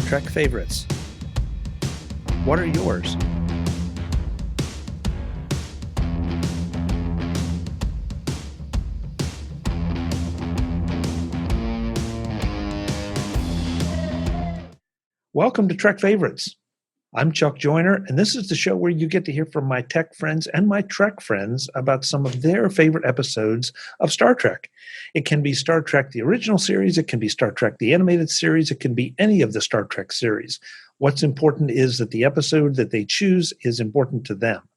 Trek favorites. What are yours? Welcome to Trek Favorites. I'm Chuck Joyner, and this is the show where you get to hear from my tech friends and my Trek friends about some of their favorite episodes of Star Trek. It can be Star Trek the original series, it can be Star Trek the animated series, it can be any of the Star Trek series. What's important is that the episode that they choose is important to them.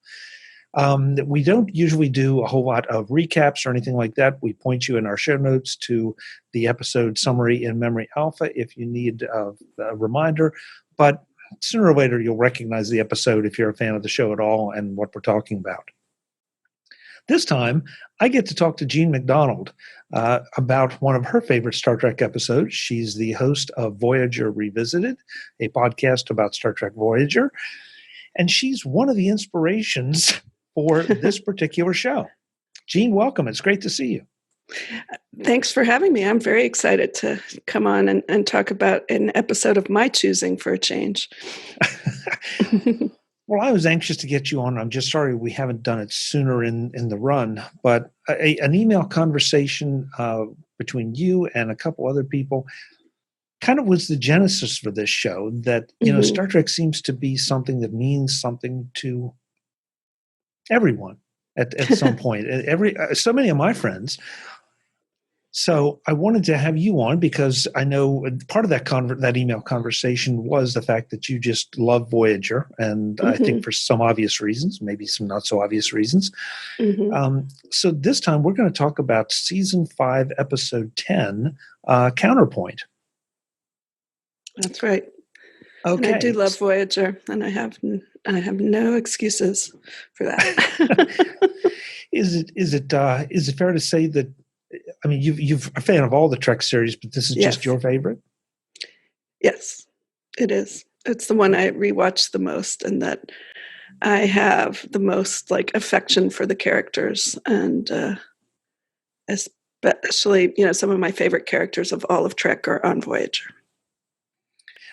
We don't usually do a whole lot of recaps or anything like that. We point you in our show notes to the episode summary in Memory Alpha if you need a reminder, but sooner or later you'll recognize the episode if you're a fan of the show at all and what we're talking about. This time, I get to talk to Jean MacDonald about one of her favorite Star Trek episodes. She's the host of Voyager Revisited, a podcast about Star Trek Voyager, and she's one of the inspirations for this particular show. Jean, welcome. It's great to see you. Thanks for having me. I'm very excited to come on and talk about an episode of my choosing for a change. Well, I was anxious to get you on. I'm just sorry we haven't done it sooner in the run, but an email conversation between you and a couple other people kind of was the genesis for this show that, you know, Star Trek seems to be something that means something to everyone at some point. So many of my friends. So I wanted to have you on because I know part of that email conversation was the fact that you just love Voyager, and I think for some obvious reasons, maybe some not so obvious reasons. So this time we're going to talk about Season 5, Episode 10, Counterpoint. That's right. Okay. And I do love Voyager, and I have no excuses for that. Is it fair to say that? I mean, you're a fan of all the Trek series, but this is just your favorite? Yes, it is. It's the one I rewatch the most, and that I have the most affection for the characters, and especially, some of my favorite characters of all of Trek are on Voyager.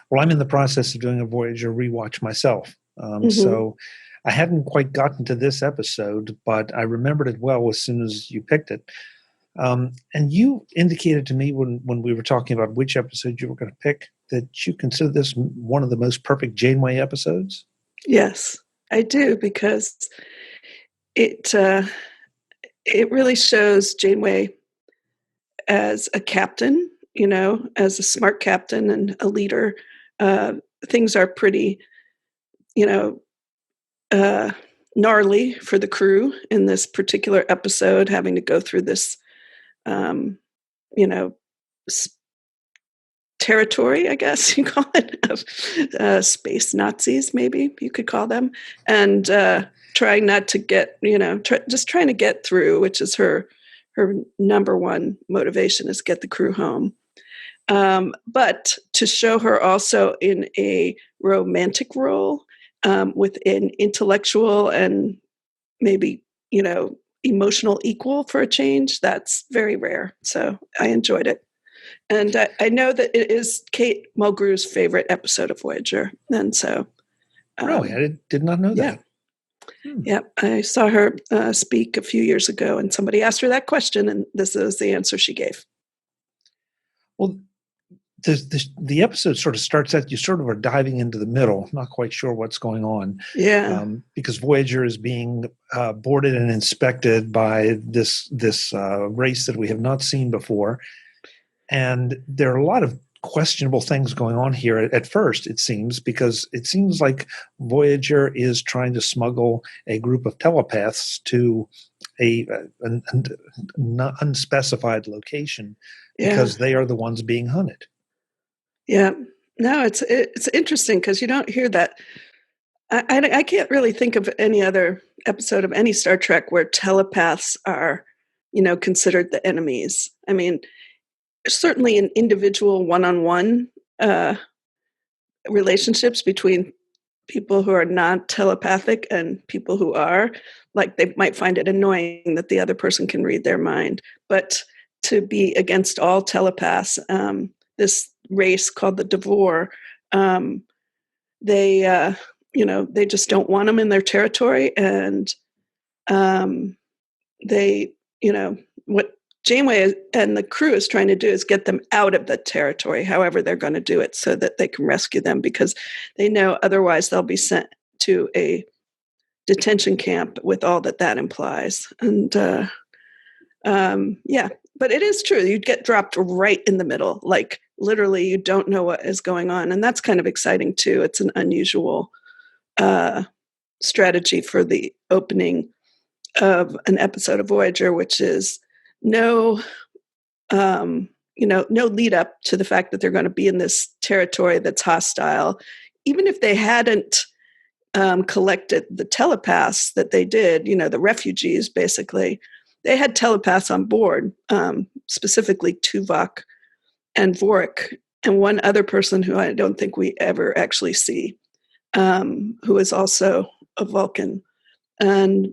Well, I'm in the process of doing a Voyager rewatch myself, so I hadn't quite gotten to this episode, but I remembered it well as soon as you picked it. And you indicated to me when we were talking about which episode you were going to pick that you consider this one of the most perfect Janeway episodes? Yes, I do, because it really shows Janeway as a captain, as a smart captain and a leader. Things are pretty, gnarly for the crew in this particular episode, having to go through this territory, I guess you call it, of space Nazis, maybe you could call them, and trying not to get, just trying to get through, which is her number one motivation, is get the crew home. But to show her also in a romantic role with an intellectual and maybe, emotional equal for a change, that's very rare. So I enjoyed it. And I know that it is Kate Mulgrew's favorite episode of Voyager. And so... really? I did not know that. Yeah, I saw her speak a few years ago, and somebody asked her that question, and this is the answer she gave. Well, the episode sort of starts out, you sort of are diving into the middle, not quite sure what's going on. Yeah. Because Voyager is being boarded and inspected by this race that we have not seen before. And there are a lot of questionable things going on here at first, it seems, because it seems like Voyager is trying to smuggle a group of telepaths to an unspecified location because they are the ones being hunted. Yeah, no, it's interesting because you don't hear that. I can't really think of any other episode of any Star Trek where telepaths are, considered the enemies. I mean, certainly in individual one-on-one relationships between people who are not telepathic and people who are, they might find it annoying that the other person can read their mind. But to be against all telepaths, this race called the Devore they they just don't want them in their territory, and they what Janeway and the crew is trying to do is get them out of the territory, however they're going to do it, so that they can rescue them, because they know otherwise they'll be sent to a detention camp with all that implies. And but it is true. You'd get dropped right in the middle. Like literally you don't know what is going on. And that's kind of exciting too. It's an unusual strategy for the opening of an episode of Voyager, which is no lead up to the fact that they're going to be in this territory that's hostile. Even if they hadn't collected the telepaths that they did, the refugees, basically, they had telepaths on board, specifically Tuvok and Vorik, and one other person who I don't think we ever actually see, who is also a Vulcan. And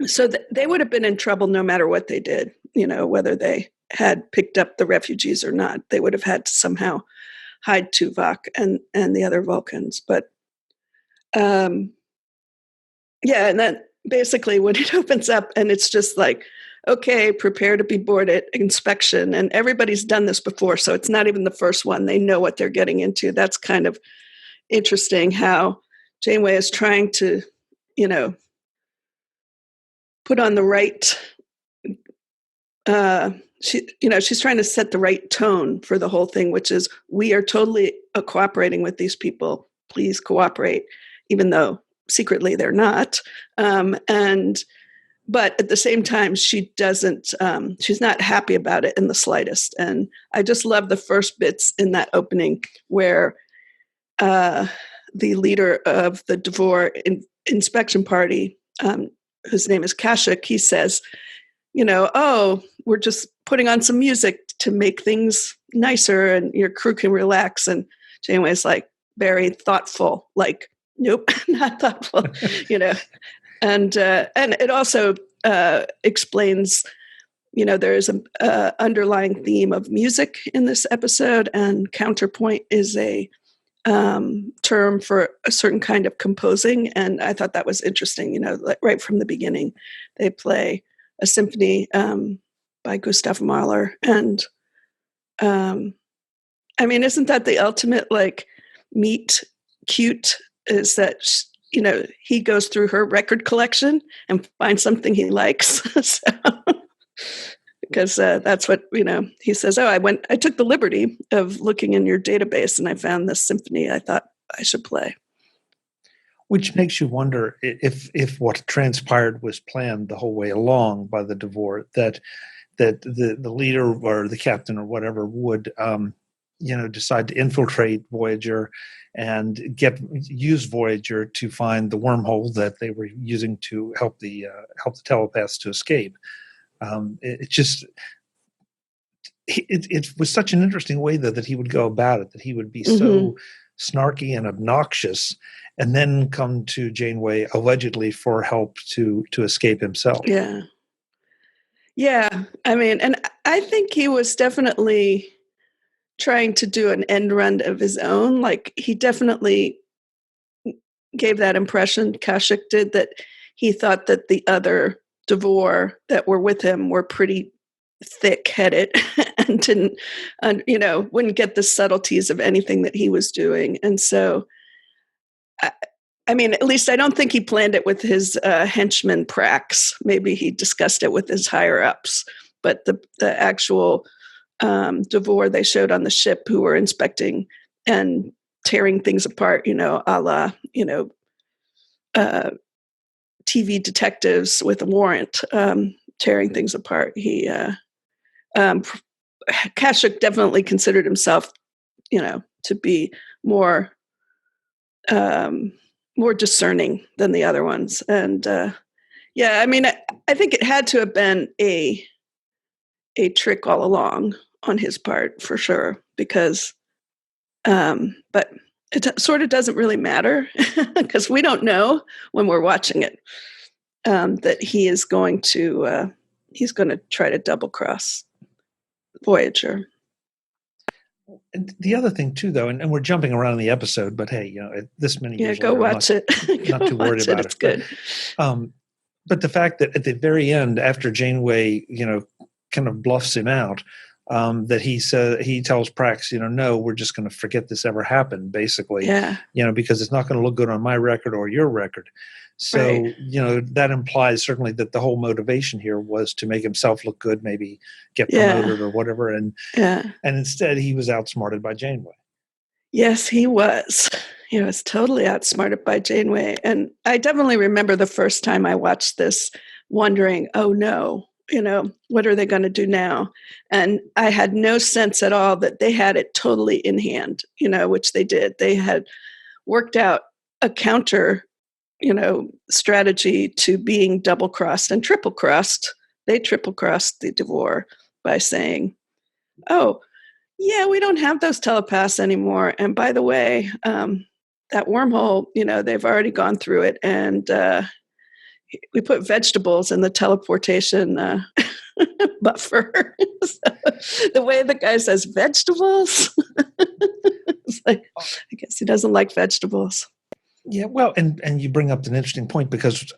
so they would have been in trouble no matter what they did, whether they had picked up the refugees or not. They would have had to somehow hide Tuvok and the other Vulcans. But and then basically when it opens up and it's just like, okay, prepare to be boarded, inspection, and everybody's done this before, so it's not even the first one. They know what they're getting into. That's kind of interesting how Janeway is trying to, put on the right, she's trying to set the right tone for the whole thing, which is, we are totally cooperating with these people. Please cooperate, even though secretly they're not. But at the same time, she doesn't, she's not happy about it in the slightest. And I just love the first bits in that opening where the leader of the Devore inspection party, whose name is Kashuks, he says, we're just putting on some music to make things nicer and your crew can relax. And Janeway's like, very thoughtful, like, nope, not thoughtful, And it also explains, there is an underlying theme of music in this episode, and counterpoint is a term for a certain kind of composing. And I thought that was interesting, right from the beginning. They play a symphony by Gustav Mahler. And isn't that the ultimate, like, meet cute, is that, he goes through her record collection and finds something he likes. Because that's what, he says, I took the liberty of looking in your database and I found this symphony I thought I should play. Which makes you wonder if what transpired was planned the whole way along by the Devore, that the leader or the captain or whatever would, decide to infiltrate Voyager and use Voyager to find the wormhole that they were using to help the telepaths to escape. It was such an interesting way that he would go about it, that he would be so snarky and obnoxious and then come to Janeway allegedly for help to escape himself. Yeah. And I think he was definitely trying to do an end run of his own. Like, he definitely gave that impression, Kashuks did, that he thought that the other Devore that were with him were pretty thick-headed and wouldn't get the subtleties of anything that he was doing. And so, at least I don't think he planned it with his henchman Prax. Maybe he discussed it with his higher-ups. But the actual Devore they showed on the ship, who were inspecting and tearing things apart, a la, TV detectives with a warrant, tearing things apart. Kashuks definitely considered himself, to be more discerning than the other ones. And I think it had to have been a trick all along on his part, for sure, because but it sort of doesn't really matter because we don't know when we're watching it that he's going to try to double cross Voyager. And the other thing too, though, and we're jumping around in the episode, but hey, this many years go later, watch it. Not too worried about It's good. But the fact that at the very end, after Janeway, kind of bluffs him out, that he tells Prax, no, we're just going to forget this ever happened, basically, because it's not going to look good on my record or your record. So, right. That implies certainly that the whole motivation here was to make himself look good, maybe get promoted or whatever. And instead he was outsmarted by Janeway. Yes, he was. He was totally outsmarted by Janeway. And I definitely remember the first time I watched this wondering, oh no, what are they going to do now? And I had no sense at all that they had it totally in hand, which they did. They had worked out a counter, strategy to being double-crossed and triple-crossed. They triple-crossed the Devore by saying, oh, yeah, we don't have those telepaths anymore. And by the way, that wormhole, they've already gone through it. And we put vegetables in the teleportation buffer. So the way the guy says vegetables, it's like, I guess he doesn't like vegetables. Yeah, well, and you bring up an interesting point, because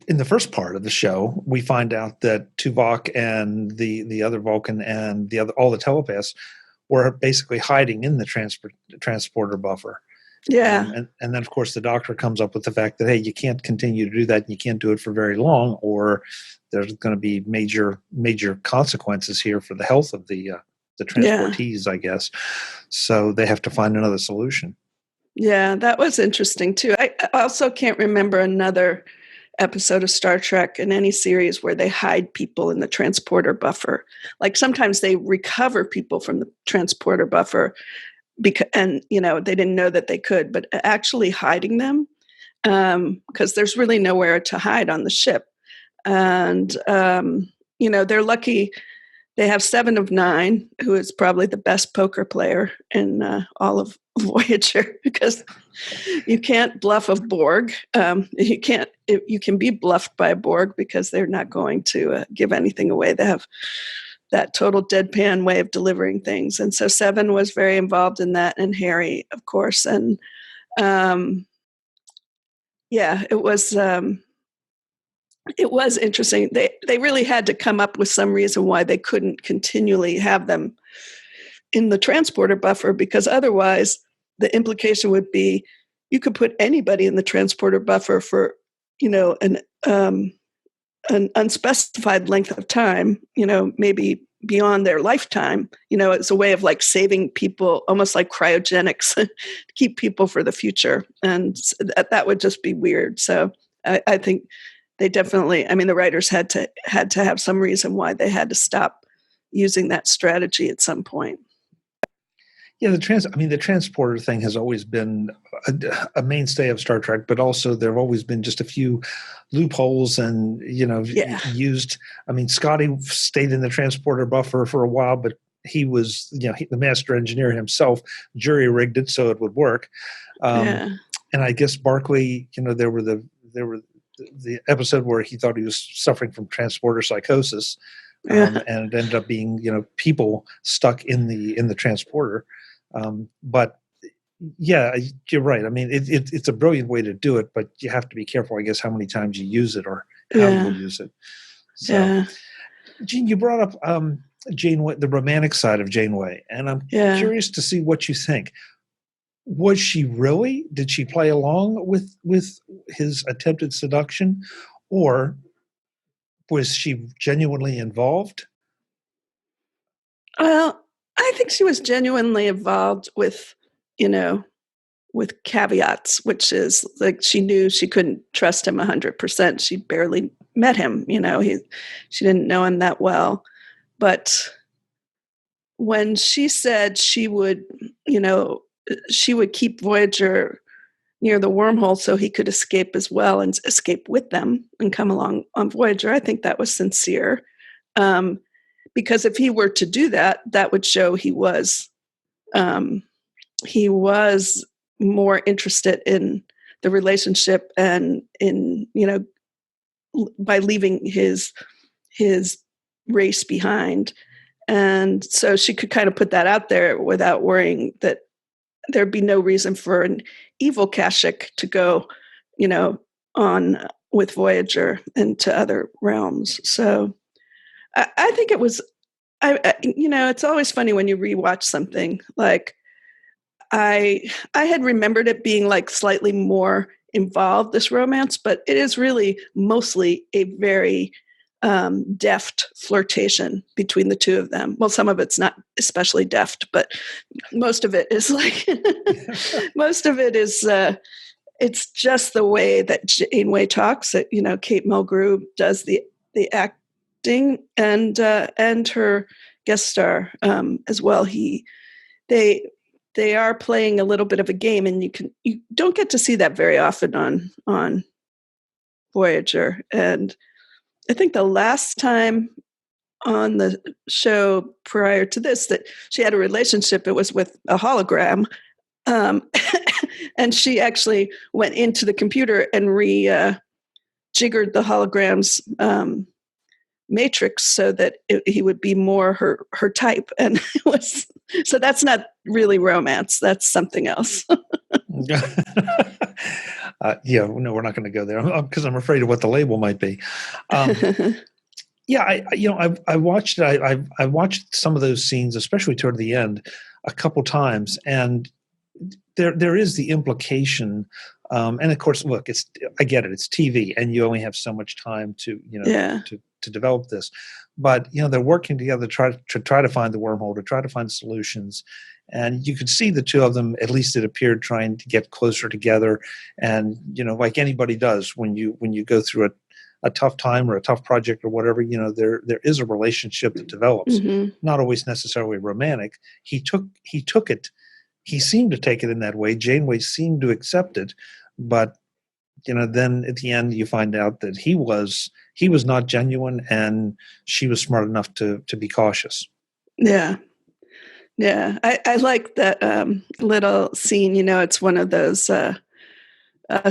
in the first part of the show, we find out that Tuvok and the other Vulcan and all the telepaths were basically hiding in the transporter buffer. Yeah. And then, of course, the Doctor comes up with the fact that, hey, you can't continue to do that, and you can't do it for very long, or there's going to be major consequences here for the health of the transportees, I guess. So they have to find another solution. Yeah, that was interesting, too. I also can't remember another episode of Star Trek in any series where they hide people in the transporter buffer. Like sometimes they recover people from the transporter buffer and they didn't know that they could, but actually hiding them, because there's really nowhere to hide on the ship. And, they're lucky. They have 7 of 9, who is probably the best poker player in all of Voyager, because you can't bluff a Borg. You can be bluffed by a Borg because they're not going to give anything away. They have that total deadpan way of delivering things. And so 7 was very involved in that, and Harry, of course. And it was interesting. They really had to come up with some reason why they couldn't continually have them in the transporter buffer, because otherwise the implication would be you could put anybody in the transporter buffer for, an unspecified length of time, maybe beyond their lifetime. It's a way of like saving people, almost like cryogenics, to keep people for the future. And that would just be weird. So I think they definitely, the writers had to have some reason why they had to stop using that strategy at some point. Yeah, the transporter thing has always been a mainstay of Star Trek, but also there have always been just a few loopholes and, used. Scotty stayed in the transporter buffer for a while, but he was, the master engineer himself jury-rigged it so it would work. And I guess Barclay, there were the episode where he thought he was suffering from transporter psychosis, and it ended up being, people stuck in the transporter. But yeah, you're right. It's a brilliant way to do it, but you have to be careful, I guess, how many times you use it or how you use it. So, Jean, you brought up Janeway, the romantic side of Janeway, and I'm curious to see what you think. Was she really? Did she play along with his attempted seduction, or was she genuinely involved? Well, I think she was genuinely involved with caveats, which is like she knew she couldn't trust him 100%. She barely met him. She didn't know him that well. But when she said she would keep Voyager near the wormhole so he could escape as well and escape with them and come along on Voyager, I think that was sincere. Because if he were to do that, that would show he was more interested in the relationship and in, by leaving his race behind And so she could kind of put that out there without worrying that there'd be no reason for an evil Kashyyyk to go, on with Voyager into other realms. So I think it was, it's always funny when you rewatch something. Like I had remembered it being like slightly more involved, this romance, but it is really mostly a very deft flirtation between the two of them. Well, some of it's not especially deft, but most of it is like, most of it is, it's just the way that Janeway talks. That Kate Mulgrew does the acting, and her guest star as well. They are playing a little bit of a game, and you don't get to see that very often on Voyager. And I think the last time on the show prior to this that she had a relationship, it was with a hologram. And she actually went into the computer and jiggered the hologram's matrix so that he would be more her type. And it was, so that's not really romance. That's something else. No, we're not going to go there because I'm afraid of what the label might be. Yeah, I watched it. I watched some of those scenes, especially toward the end, a couple times, and there is the implication, and of course, look, I get it. It's TV, and you only have so much time to to develop this. But they're working together to try to find the wormhole, to try to find solutions, and you could see the two of them. At least it appeared trying to get closer together, and like anybody does when you go through a tough time or a tough project or whatever, there is a relationship that develops. Mm-hmm. Not always necessarily romantic. He took it. He seemed to take it in that way. Janeway seemed to accept it, but then at the end you find out that he was not genuine, and she was smart enough to be cautious. Yeah. I like that little scene. It's one of those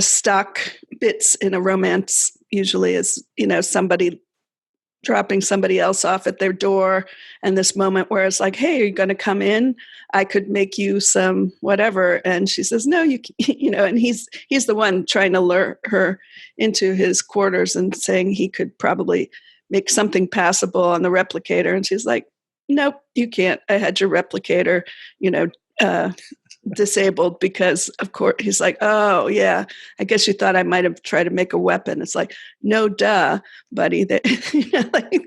stock bits in a romance. Usually, is somebody dropping somebody else off at their door, and this moment where it's like, hey, are you going to come in? I could make you some whatever. And she says, no, and he's the one trying to lure her into his quarters and saying he could probably make something passable on the replicator. And she's like, nope, you can't. I had your replicator, disabled because, of course, he's like, oh yeah, I guess you thought I might have tried to make a weapon. It's like, no, duh, buddy. That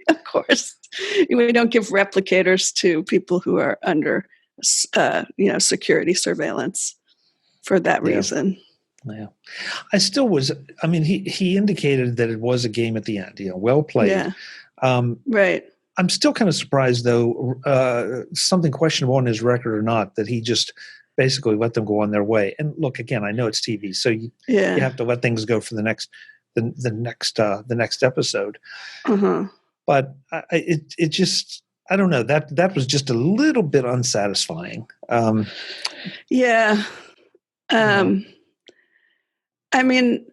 of course, we don't give replicators to people who are under, security surveillance for that reason. Yeah, I still was. I mean, he indicated that it was a game at the end. Well played. Yeah. Right. I'm still kind of surprised, though, something questionable on his record or not, that he just basically let them go on their way. And look, again, I know it's TV, so you have to let things go for the next episode. Uh-huh. But it just, I don't know, that was just a little bit unsatisfying. Yeah. I mean,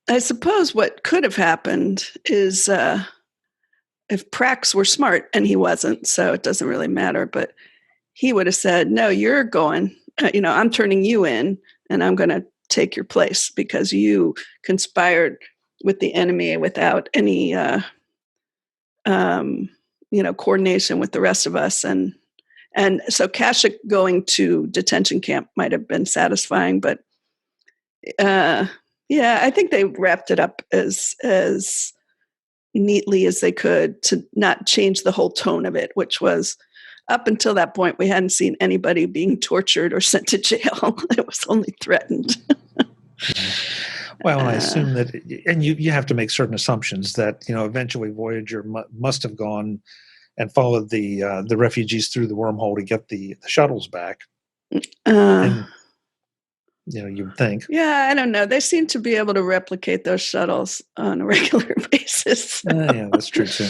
I suppose what could have happened is if Prax were smart, and he wasn't, so it doesn't really matter, but he would have said, no, you're going, I'm turning you in, and I'm going to take your place because you conspired with the enemy without any, coordination with the rest of us. And so Kashyyyk going to detention camp might have been satisfying, but I think they wrapped it up as neatly as they could to not change the whole tone of it, which was, up until that point, we hadn't seen anybody being tortured or sent to jail. It was only threatened. Well, I assume that, and you have to make certain assumptions that eventually Voyager must have gone and followed the refugees through the wormhole to get the shuttles back. And, you'd think. Yeah, I don't know. They seem to be able to replicate those shuttles on a regular basis. So. Yeah, that's true too.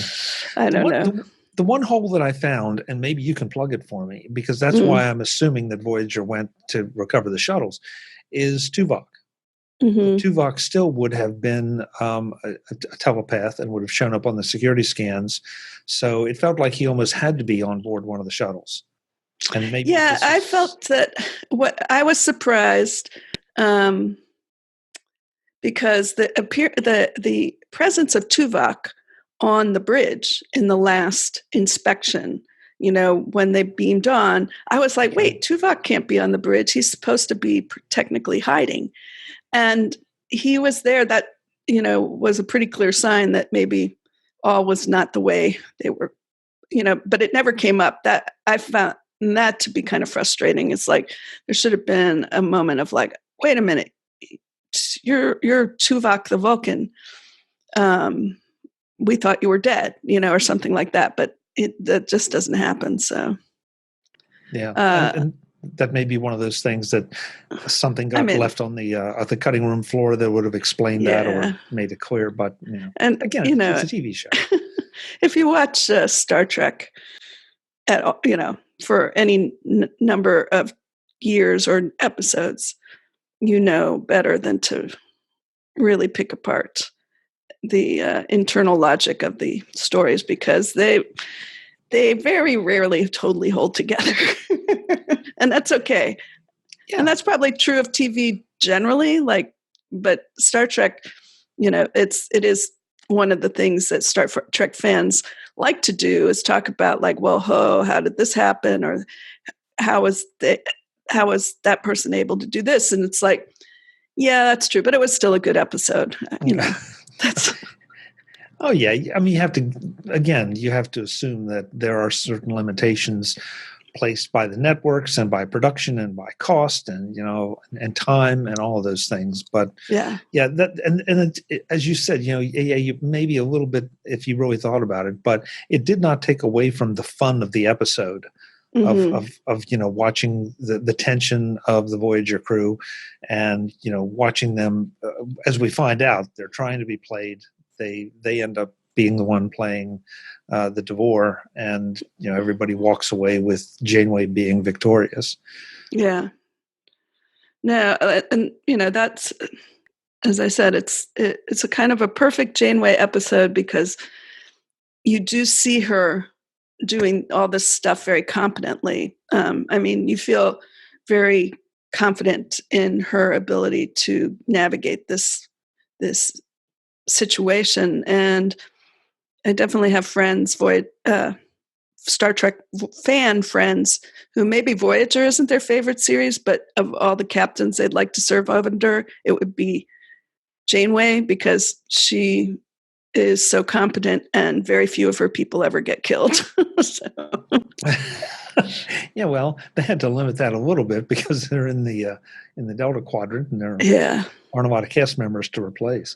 I don't know. The one hole that I found, and maybe you can plug it for me, because that's why I'm assuming that Voyager went to recover the shuttles, is Tuvok. Tuvok still would have been a telepath and would have shown up on the security scans. So it felt like he almost had to be on board one of the shuttles. And maybe I felt that I was surprised because the presence of Tuvok on the bridge in the last inspection, when they beamed on, I was like, wait, Tuvok can't be on the bridge. He's supposed to be technically hiding. And he was there. That, was a pretty clear sign that maybe all was not the way they were, but it never came up. That I found that to be kind of frustrating. It's like there should have been a moment of like, wait a minute, you're Tuvok the Vulcan. We thought you were dead, or something like that. But that just doesn't happen. So, yeah, and that may be one of those things that something got left on the cutting room floor that would have explained that or made it clear. But and again, it's a TV show. If you watch Star Trek at all, for any number of years or episodes, better than to really pick apart the internal logic of the stories, because they very rarely totally hold together. And that's okay. Yeah. And that's probably true of TV generally, but Star Trek, it is one of the things that Star Trek fans like to do is talk about how did this happen? Or how was that person able to do this? And it's like, yeah, that's true. But it was still a good episode. That's. Oh yeah. I mean, you have to assume that there are certain limitations placed by the networks and by production and by cost and and time and all of those things. But that and as you said, you maybe a little bit if you really thought about it, but it did not take away from the fun of the episode. Of watching the tension of the Voyager crew, and watching them as we find out they're trying to be played. They end up being the one playing the Devore, and everybody walks away with Janeway being victorious. Yeah. No, and that's, as I said, it's a kind of a perfect Janeway episode because you do see her doing all this stuff very competently. You feel very confident in her ability to navigate this situation. And I definitely have friends, Star Trek fan friends, who maybe Voyager isn't their favorite series, but of all the captains they'd like to serve under, it would be Janeway, because she is so competent and very few of her people ever get killed. Yeah, well, they had to limit that a little bit because they're in the Delta Quadrant, and there aren't a lot of cast members to replace.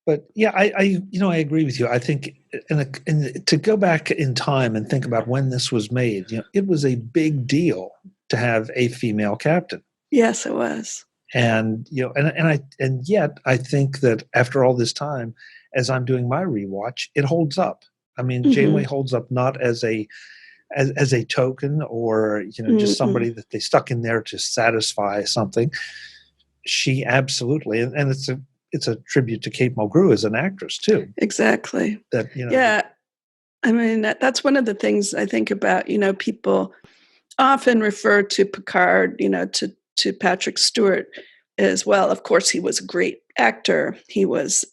But yeah, I agree with you. I think to go back in time and think about when this was made, it was a big deal to have a female captain. Yes, it was. And yet I think that after all this time, as I'm doing my rewatch, it holds up. I mean, Janeway holds up not as a token or just somebody that they stuck in there to satisfy something. She absolutely, and it's a tribute to Kate Mulgrew as an actress too. Exactly. I mean, that's one of the things I think about. People often refer to Picard, to Patrick Stewart as well. Of course, he was a great actor. He was,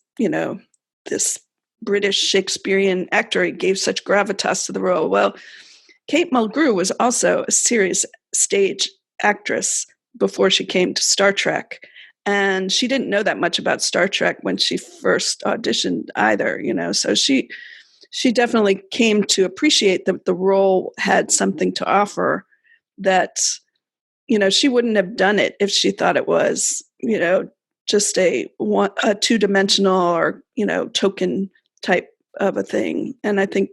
this British Shakespearean actor. He gave such gravitas to the role. Well, Kate Mulgrew was also a serious stage actress before she came to Star Trek. And she didn't know that much about Star Trek when she first auditioned either, So she definitely came to appreciate that the role had something to offer that, she wouldn't have done it if she thought it was, just a two-dimensional or, token type of a thing. And I think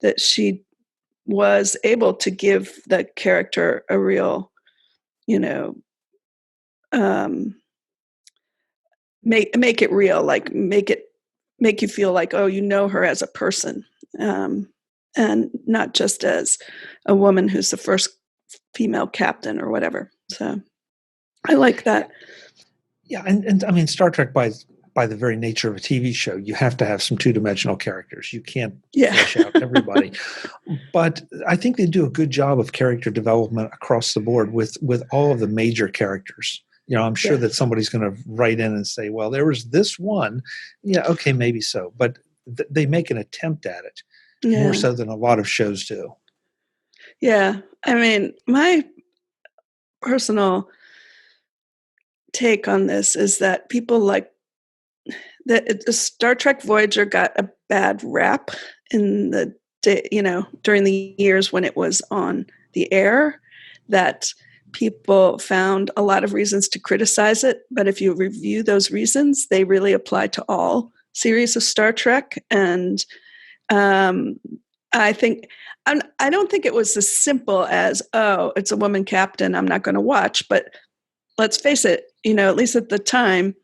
that she was able to give the character a real, make it real, make you feel like, oh, her as a person, and not just as a woman who's the first female captain or whatever. So, I like that. Yeah, and I mean, Star Trek by the very nature of a TV show, you have to have some two-dimensional characters. You can't flesh out everybody. But I think they do a good job of character development across the board with all of the major characters. I'm sure that somebody's going to write in and say, well, there was this one. Yeah, okay, maybe so. But they make an attempt at it more so than a lot of shows do. Yeah. I mean, my personal take on this is that people like that Star Trek Voyager got a bad rap in the day, during the years when it was on the air, that people found a lot of reasons to criticize it. But if you review those reasons, they really apply to all series of Star Trek. And I don't think it was as simple as, oh, it's a woman captain, I'm not going to watch. But let's face it, at least at the time,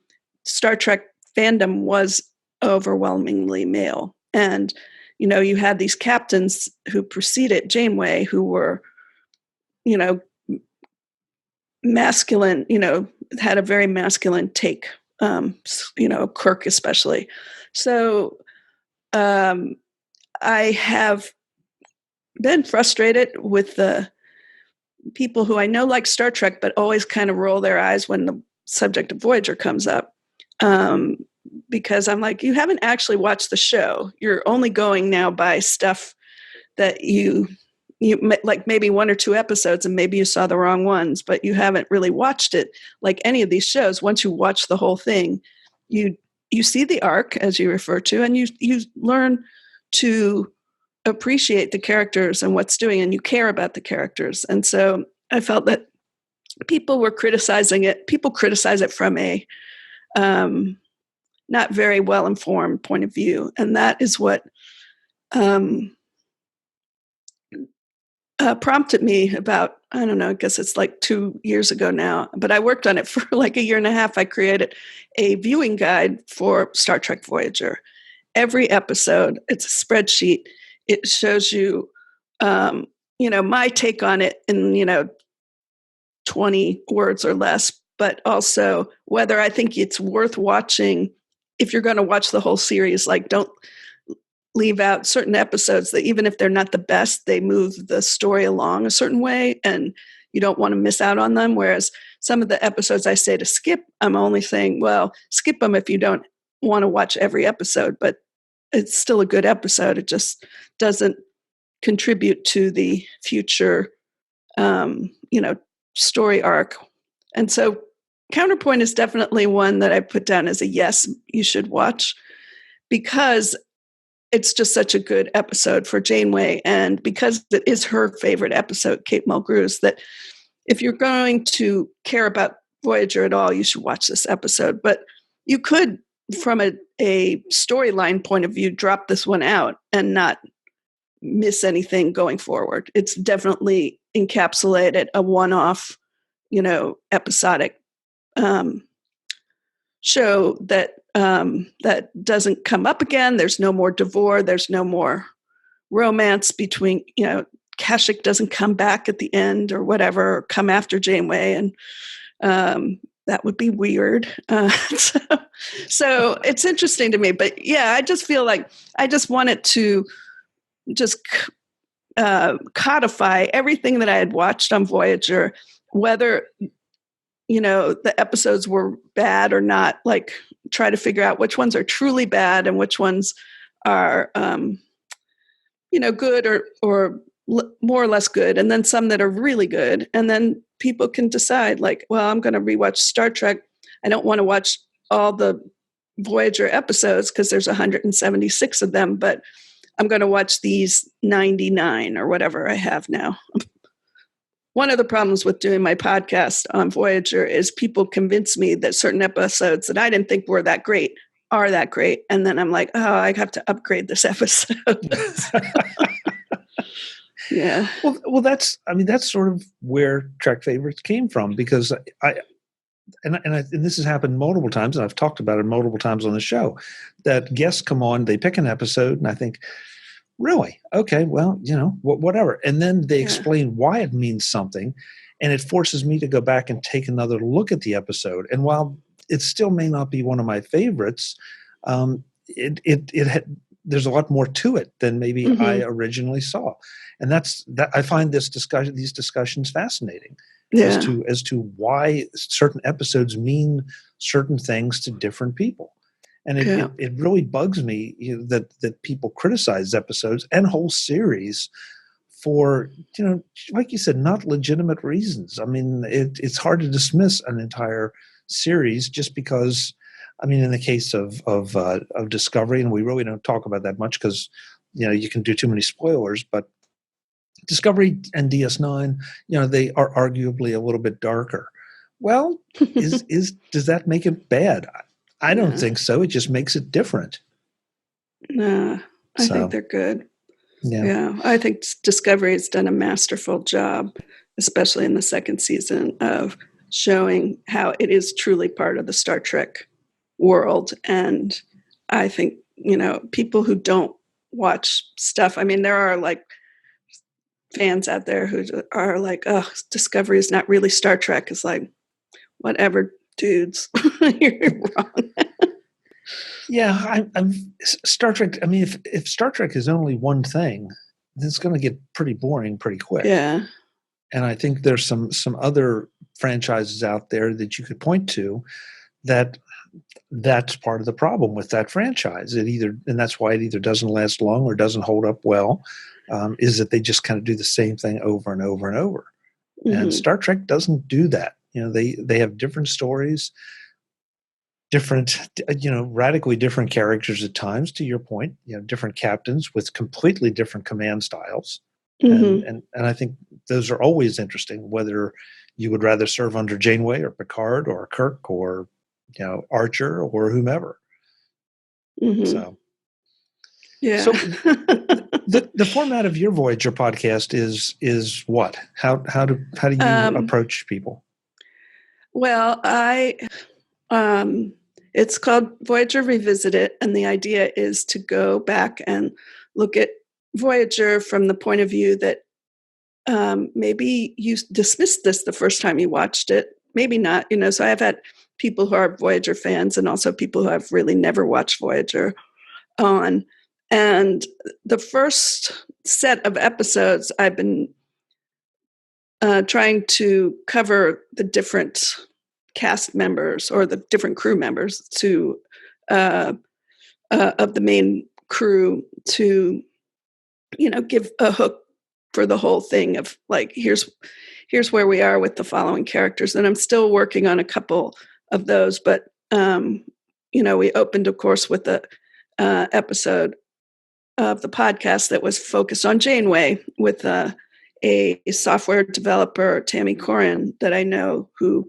Star Trek fandom was overwhelmingly male. And, you had these captains who preceded Janeway who were, masculine, had a very masculine take, Kirk especially. So I have been frustrated with the people who I know like Star Trek, but always kind of roll their eyes when the subject of Voyager comes up. Because I'm like, you haven't actually watched the show. You're only going now by stuff that you like, maybe one or two episodes, and maybe you saw the wrong ones, but you haven't really watched it. Like any of these shows, once you watch the whole thing, you see the arc, as you refer to, and you learn to appreciate the characters and what's doing, and you care about the characters. And so I felt that people were criticizing it. People criticize it from a not very well-informed point of view. And that is what prompted me about, I don't know, I guess it's like 2 years ago now, but I worked on it for like a year and a half. I created a viewing guide for Star Trek Voyager. Every episode, it's a spreadsheet. It shows you, my take on it in, 20 words or less, but also whether I think it's worth watching. If you're going to watch the whole series, like, don't leave out certain episodes that even if they're not the best, they move the story along a certain way and you don't want to miss out on them. Whereas some of the episodes I say to skip, I'm only saying, well, skip them if you don't want to watch every episode, but it's still a good episode. It just doesn't contribute to the future, story arc. And so Counterpoint is definitely one that I put down as a yes, you should watch, because it's just such a good episode for Janeway. And because it is her favorite episode, Kate Mulgrew's, that if you're going to care about Voyager at all, you should watch this episode. But you could, from a storyline point of view, drop this one out and not miss anything going forward. It's definitely encapsulated a one-off, episodic show that doesn't come up again. There's no more Devore. There's no more romance between, Kashuks doesn't come back at the end or whatever, or come after Janeway. And that would be weird. So it's interesting to me. But yeah, I just feel like I just wanted to just codify everything that I had watched on Voyager, whether the episodes were bad or not, like try to figure out which ones are truly bad and which ones are, good or more or less good. And then some that are really good. And then people can decide like, well, I'm going to rewatch Star Trek. I don't want to watch all the Voyager episodes because there's 176 of them, but I'm going to watch these 99 or whatever I have now. One of the problems with doing my podcast on Voyager is people convince me that certain episodes that I didn't think were that great are that great. And then I'm like, oh, I have to upgrade this episode. Yeah. Well, that's sort of where Trek Favorites came from, because and this has happened multiple times, and I've talked about it multiple times on the show, that guests come on, they pick an episode, and I think, really? Okay, well, whatever. And then they explain why it means something. and it forces me to go back and take another look at the episode. And while it still may not be one of my favorites, there's a lot more to it than maybe I originally saw, and that I find these discussions fascinating as to why certain episodes mean certain things to different people. And it really bugs me that people criticize episodes and whole series for, like you said, not legitimate reasons. I mean, it's hard to dismiss an entire series just because, I mean, in the case of Discovery, and we really don't talk about that much because, you can do too many spoilers, but Discovery and DS9, they are arguably a little bit darker. Well, does that make it bad? I don't think so. It just makes it different. No, I think they're good. Yeah, I think Discovery has done a masterful job, especially in the second season, of showing how it is truly part of the Star Trek world. And I think, people who don't watch stuff, I mean, there are like fans out there who are like, oh, Discovery is not really Star Trek. It's like, whatever, dudes, you're wrong. Yeah, Star Trek. I mean, if Star Trek is only one thing, it's going to get pretty boring pretty quick. Yeah. And I think there's some other franchises out there that you could point to that's part of the problem with that franchise. And that's why it either doesn't last long or doesn't hold up well, is that they just kind of do the same thing over and over and over. And Star Trek doesn't do that. They have different stories, different, radically different characters at times, to your point, different captains with completely different command styles. And I think those are always interesting, whether you would rather serve under Janeway or Picard or Kirk or, Archer or whomever. So, yeah. So the format of your Voyager podcast is what? How do you approach people? Well, it's called Voyager Revisited, and the idea is to go back and look at Voyager from the point of view that maybe you dismissed this the first time you watched it, maybe not. So I've had people who are Voyager fans and also people who have really never watched Voyager on. And the first set of episodes, I've been trying to cover the different cast members or the different crew members of the main crew to, give a hook for the whole thing of like, here's where we are with the following characters. And I'm still working on a couple of those, but, we opened, of course, with the episode of the podcast that was focused on Janeway with a software developer, Tammy Corin, that I know, who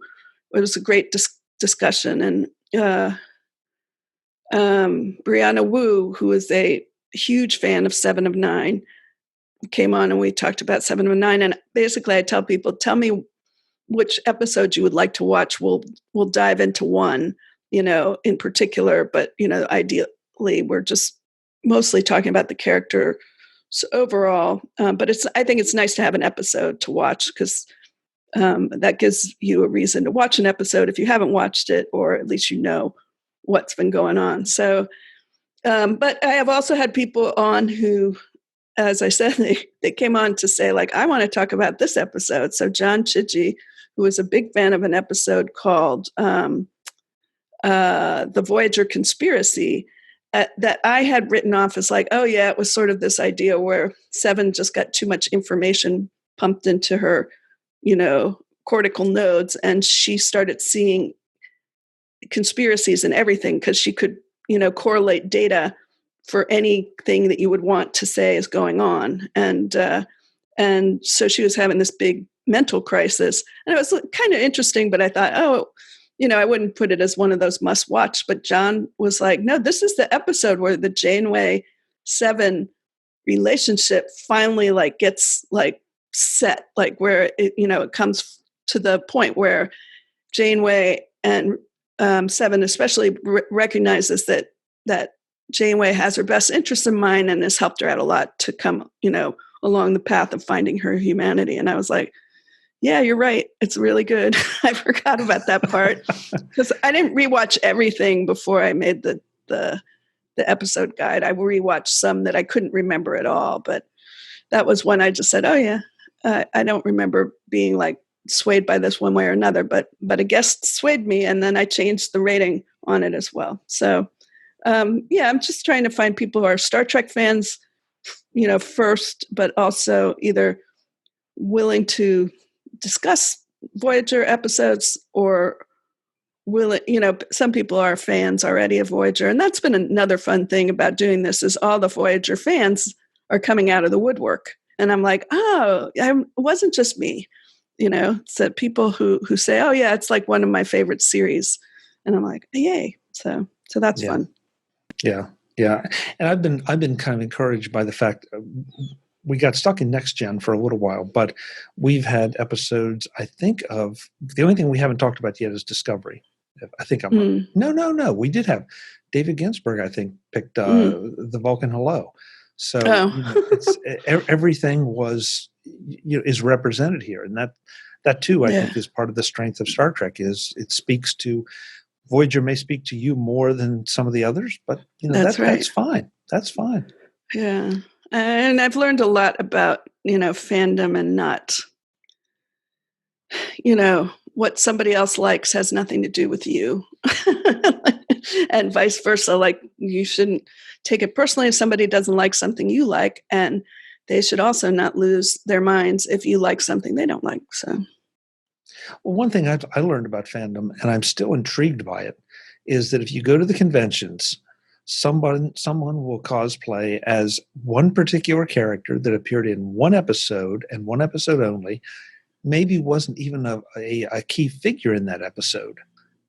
it was a great discussion. And Brianna Wu, who is a huge fan of 7 of 9, came on and we talked about 7 of 9. And basically I tell people, tell me which episode you would like to watch. We'll dive into one, in particular, but, ideally we're just mostly talking about the character overall. But I think it's nice to have an episode to watch because that gives you a reason to watch an episode if you haven't watched it, or at least what's been going on. So, but I have also had people on who, as I said, they came on to say, like, I want to talk about this episode. So John Chidgey, who was a big fan of an episode called The Voyager Conspiracy, that I had written off as like, oh yeah, it was sort of this idea where 7 just got too much information pumped into her, cortical nodes, and she started seeing conspiracies and everything because she could, correlate data for anything that you would want to say is going on. And so she was having this big mental crisis, and it was kind of interesting, but I thought, I wouldn't put it as one of those must watch, but John was like, no, this is the episode where the Janeway 7 relationship finally like gets like set, like where it comes to the point where Janeway and 7 especially recognizes that Janeway has her best interest in mind and has helped her out a lot to come, along the path of finding her humanity. And I was like, Yeah, you're right. It's really good. I forgot about that part because I didn't rewatch everything before I made the episode guide. I rewatched some that I couldn't remember at all, but that was when I just said, "Oh yeah, I don't remember being like swayed by this one way or another." But a guest swayed me, and then I changed the rating on it as well. So yeah, I'm just trying to find people who are Star Trek fans, first, but also either willing to discuss Voyager episodes or some people are fans already of Voyager. And that's been another fun thing about doing this is all the Voyager fans are coming out of the woodwork. And I'm like, oh, it wasn't just me. It's that people who say, oh yeah, it's like one of my favorite series. And I'm like, yay. So that's fun. Yeah. Yeah. And I've been kind of encouraged by the fact we got stuck in Next Gen for a little while, but we've had episodes, I think of, the only thing we haven't talked about yet is Discovery. I think I'm right. No. We did have David Ginsburg, I think, picked the Vulcan Hello. So it's, everything was, is represented here. And that too, I think is part of the strength of Star Trek is it speaks to, Voyager may speak to you more than some of the others, but that's fine. That's fine. Yeah. And I've learned a lot about, fandom and not, what somebody else likes has nothing to do with you. And vice versa. Like you shouldn't take it personally if somebody doesn't like something you like, and they should also not lose their minds if you like something they don't like. So. Well, one thing I learned about fandom, and I'm still intrigued by it, is that if you go to the conventions, someone will cosplay as one particular character that appeared in one episode and one episode only, maybe wasn't even a key figure in that episode,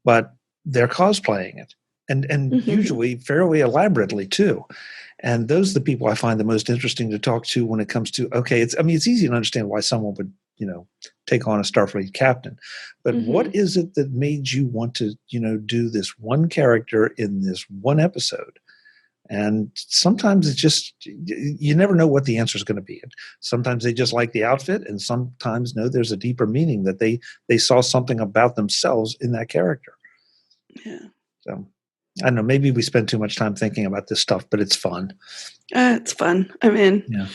but they're cosplaying it, and usually fairly elaborately too. And those are the people I find the most interesting to talk to when it comes to, okay, it's easy to understand why someone would, take on a Starfleet captain. But what is it that made you want to, do this one character in this one episode? And sometimes it's just, you never know what the answer is going to be. Sometimes they just like the outfit, and sometimes, no, there's a deeper meaning that they saw something about themselves in that character. Yeah. So I don't know, maybe we spend too much time thinking about this stuff, but it's fun. It's fun. I mean, yeah.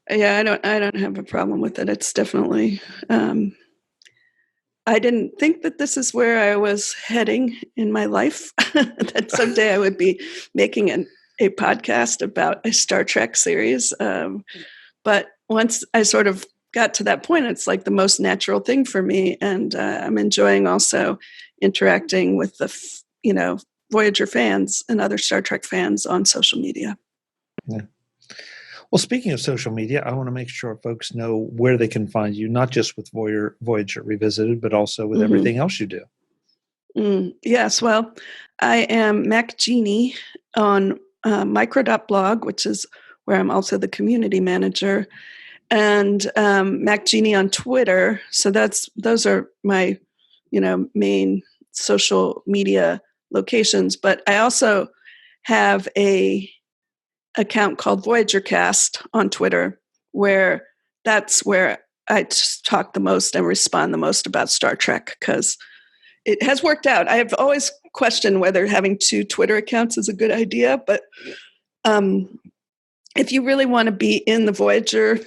Yeah, I don't have a problem with it. It's definitely, I didn't think that this is where I was heading in my life, that someday I would be making a podcast about a Star Trek series. But once I sort of got to that point, it's like the most natural thing for me. And I'm enjoying also interacting with the, Voyager fans and other Star Trek fans on social media. Yeah. Well, speaking of social media, I want to make sure folks know where they can find you, not just with Voyager Revisited, but also with everything else you do. Yes, well, I am Mac Genie on micro.blog, which is where I'm also the community manager, and Mac Genie on Twitter. So those are my, main social media locations. But I also have a account called Voyager Cast on Twitter, where that's where I just talk the most and respond the most about Star Trek, because it has worked out. I have always questioned whether having 2 Twitter accounts is a good idea, but if you really want to be in the Voyager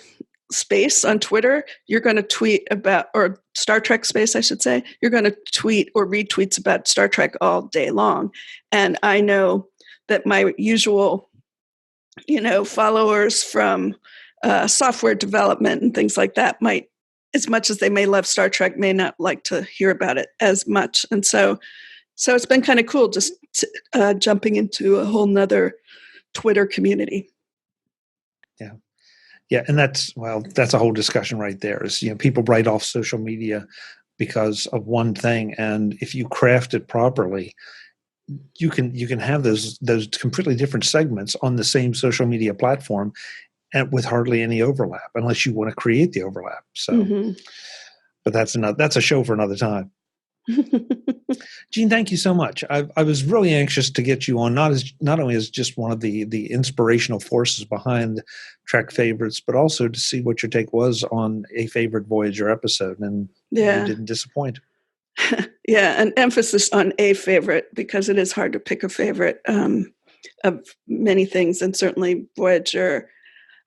space on Twitter, you're going to tweet about, or Star Trek space, I should say, you're going to tweet or retweets about Star Trek all day long. And I know that my usual followers from software development and things like that might, as much as they may love Star Trek, may not like to hear about it as much. And so it's been kind of cool just jumping into a whole nother Twitter community. Yeah. Yeah. And that's a whole discussion right there is, people write off social media because of one thing. And if you craft it properly, you can have those completely different segments on the same social media platform and with hardly any overlap, unless you want to create the overlap. So, but that's a show for another time. Gene, thank you so much. I was really anxious to get you on, not only as just one of the inspirational forces behind Trek Favorites, but also to see what your take was on a favorite Voyager episode, and you didn't disappoint. Yeah, an emphasis on a favorite, because it is hard to pick a favorite of many things, and certainly Voyager.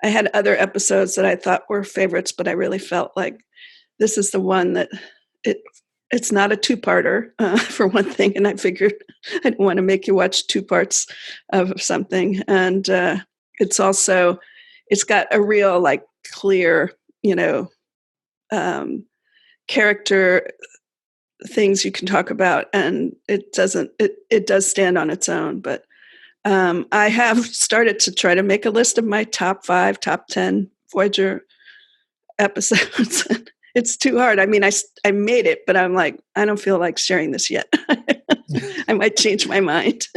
I had other episodes that I thought were favorites, but I really felt like this is the one that it's not a two-parter, for one thing, and I figured I didn't want to make you watch 2 parts of something. And it's got a real, like, clear, character things you can talk about, and it does stand on its own. But I have started to try to make a list of my top 5, top 10 Voyager episodes. It's too hard. I mean, I made it, but I'm like, I don't feel like sharing this yet. I might change my mind.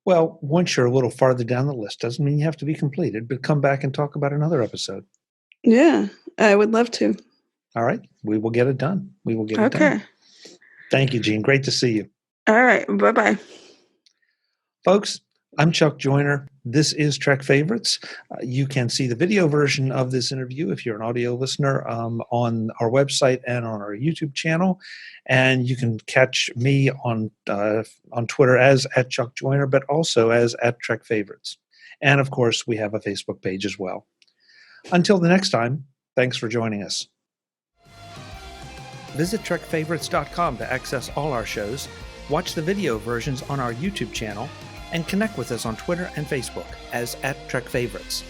Well, once you're a little farther down the list, doesn't mean you have to be completed, but come back and talk about another episode. Yeah, I would love to. All right. We will get it done. We will get it done. Okay. Thank you, Gene. Great to see you. All right. Bye-bye. Folks, I'm Chuck Joyner. This is Trek Favorites. You can see the video version of this interview if you're an audio listener on our website and on our YouTube channel. And you can catch me on Twitter as @ChuckJoyner, but also as @TrekFavorites. And of course, we have a Facebook page as well. Until the next time, thanks for joining us. Visit TrekFavorites.com to access all our shows, watch the video versions on our YouTube channel, and connect with us on Twitter and Facebook as @TrekFavorites.